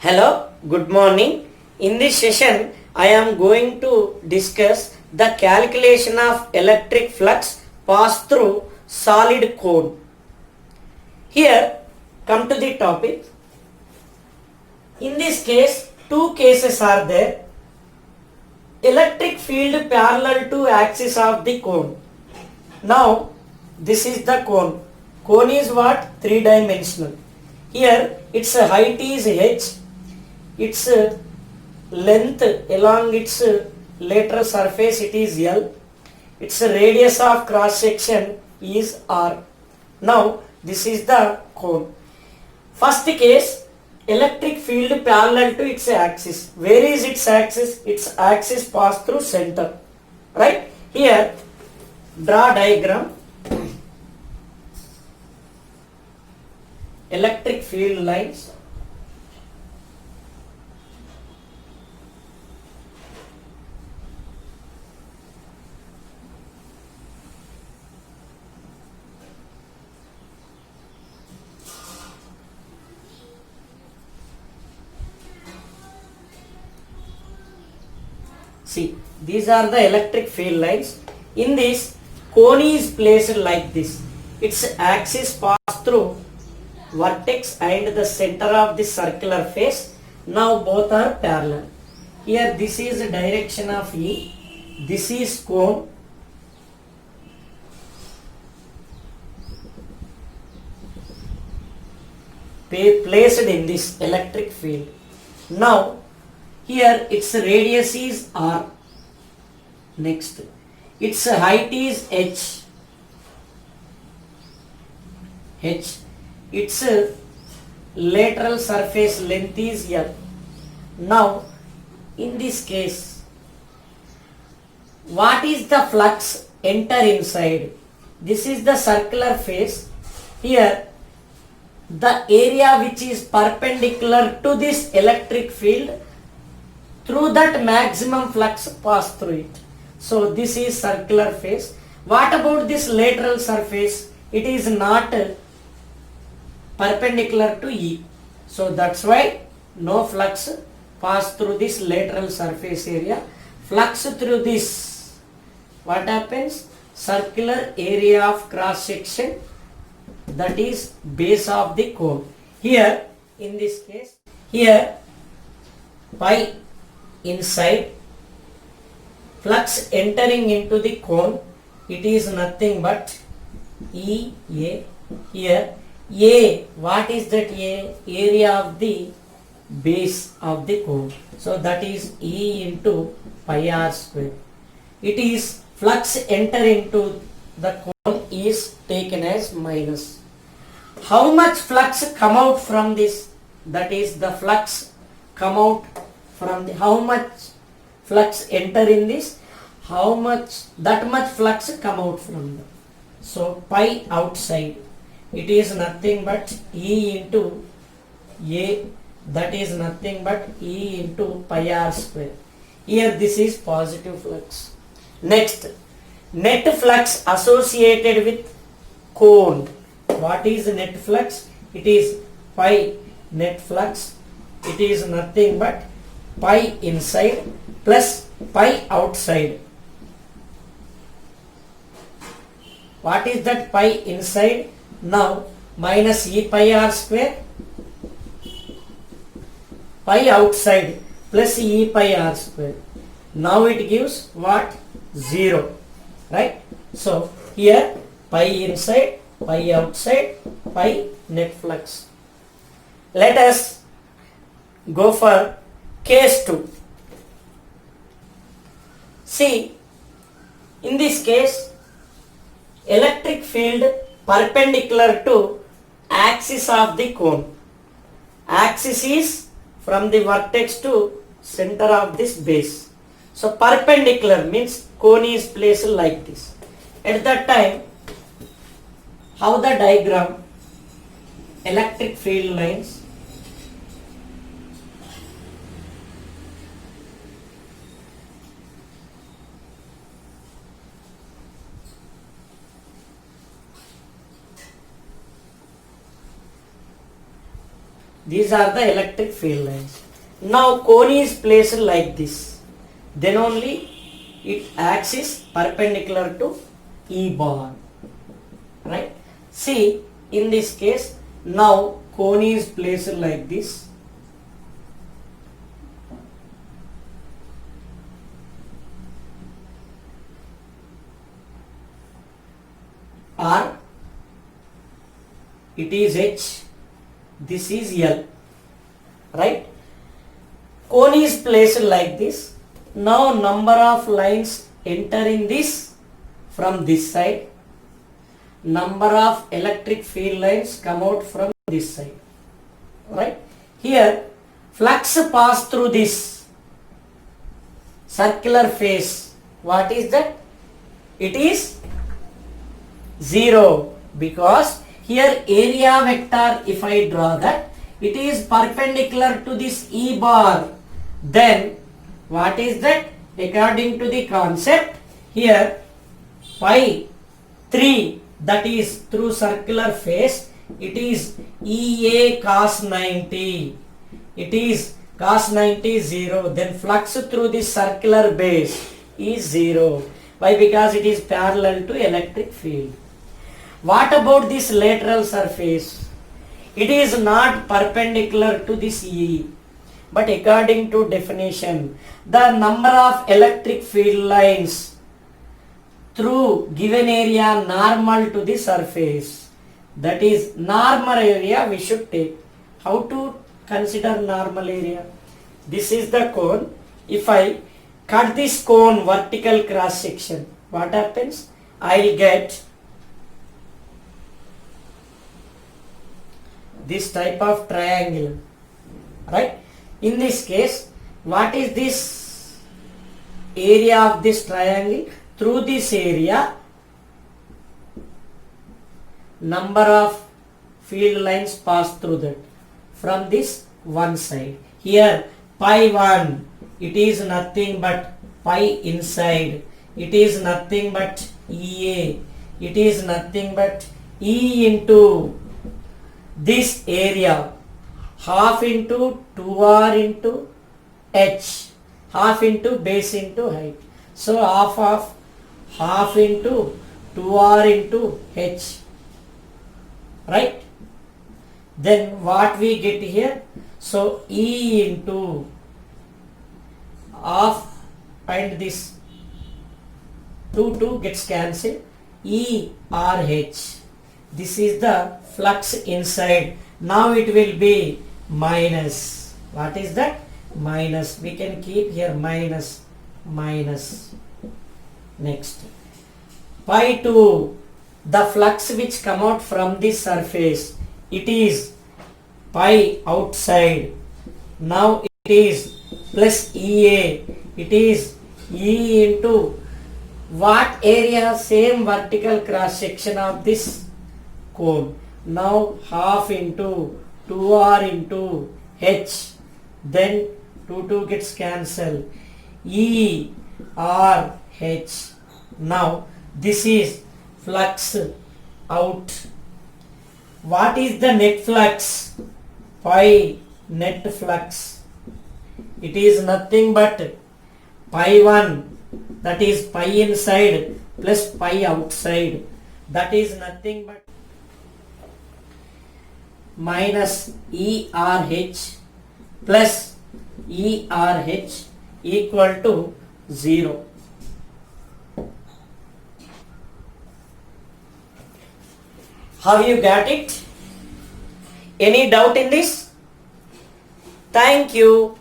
Hello, good morning. In this session, I am going to discuss the calculation of electric flux passed through solid cone. Here, come to the topic. In this case, two cases are there. Electric field parallel to axis of the cone. Now, this is the cone. Cone is what? Three-dimensional. Here, its height is h. Its length along its lateral surface it is L. Its radius of cross section is R. Now this is the cone. First case, electric field parallel to its axis. Where is its axis? Its axis pass through center. Right? Here draw diagram. Electric field lines. See, these are the electric field lines. In this, cone is placed like this. Its axis pass through vertex and the center of the circular face. Now both are parallel. Here this is the direction of E. This is cone. Placed in this electric field. Now here its radius is R. Next, its height is h. Its lateral surface length is L. Now, in this case, what is the flux enter inside? This is the circular face. Here, the area which is perpendicular to this electric field, through that maximum flux pass through it. So this is circular face. What about this lateral surface? It is not perpendicular to E. So that's why no flux pass through this lateral surface area. Flux through this. What happens? Circular area of cross section, that is base of the cone. Here in this case, here pi inside, flux entering into the cone, it is nothing but EA. Here A, what is that A? Area of the base of the cone. So that is E into pi r square. It is flux enter into the cone is taken as minus. How much flux come out from this? That is the flux come out from the, how much flux enter in this, how much, that much flux come out from the. So pi outside, it is nothing but E into A, that is nothing but E into pi r square. Here this is positive flux. Next, net flux associated with cone. What is net flux? It is pi net flux. It is nothing but pi inside plus pi outside. What is that pi inside? Now minus E pi r square, pi outside plus E pi r square. Now it gives what? 0. Right? So here pi inside, pi outside, pi net flux. Let us go for case 2. See, in this case, electric field perpendicular to axis of the cone. Axis is from the vertex to center of this base. So perpendicular means cone is placed like this. At that time, how the diagram? Electric field lines. These are the electric field lines. Now cone is placed like this. Then only it axis perpendicular to E bar. Right? See, in this case, now cone is placed like this. Or it is H, this is L, right? Cone is placed like this. Now number of lines entering this from this side, number of electric field lines come out from this side, right? Here flux pass through this circular face. What is that? It is 0, because here area vector, if I draw that, it is perpendicular to this E bar. Then what is that? According to the concept, here pi 3, that is through circular face, it is EA cos 90. It is cos 90 0. Then flux through this circular base is 0. Why? Because it is parallel to electric field. What about this lateral surface? It is not perpendicular to this E, but according to definition, the number of electric field lines through given area normal to the surface, that is normal area we should take. How to consider normal area? This is the cone. If I cut this cone vertical cross section, what happens? I will get this type of triangle, right? In this case, what is this area of this triangle? Through this area, number of field lines pass through that from this one side. Here pi 1, it is nothing but pi inside, it is nothing but EA, it is nothing but E into this area, half into 2r into h, half into base into height. So half into 2r into h, right? Then what we get here? So E into half and this 2 gets cancelled, E R H. This is the flux inside. Now it will be minus. What is that? Minus. We can keep here minus. Next, pi 2, the flux which come out from this surface, it is pi outside. Now it is plus EA, it is E into what area? Same vertical cross section of this cone. Now half into 2r into h, then 2 gets cancelled, E R H. Now this is flux out. What is the net flux? Pi net flux. It is nothing but pi 1, that is pi inside plus pi outside, that is nothing but minus ERH plus ERH equal to 0. Have you got it? Any doubt in this? Thank you.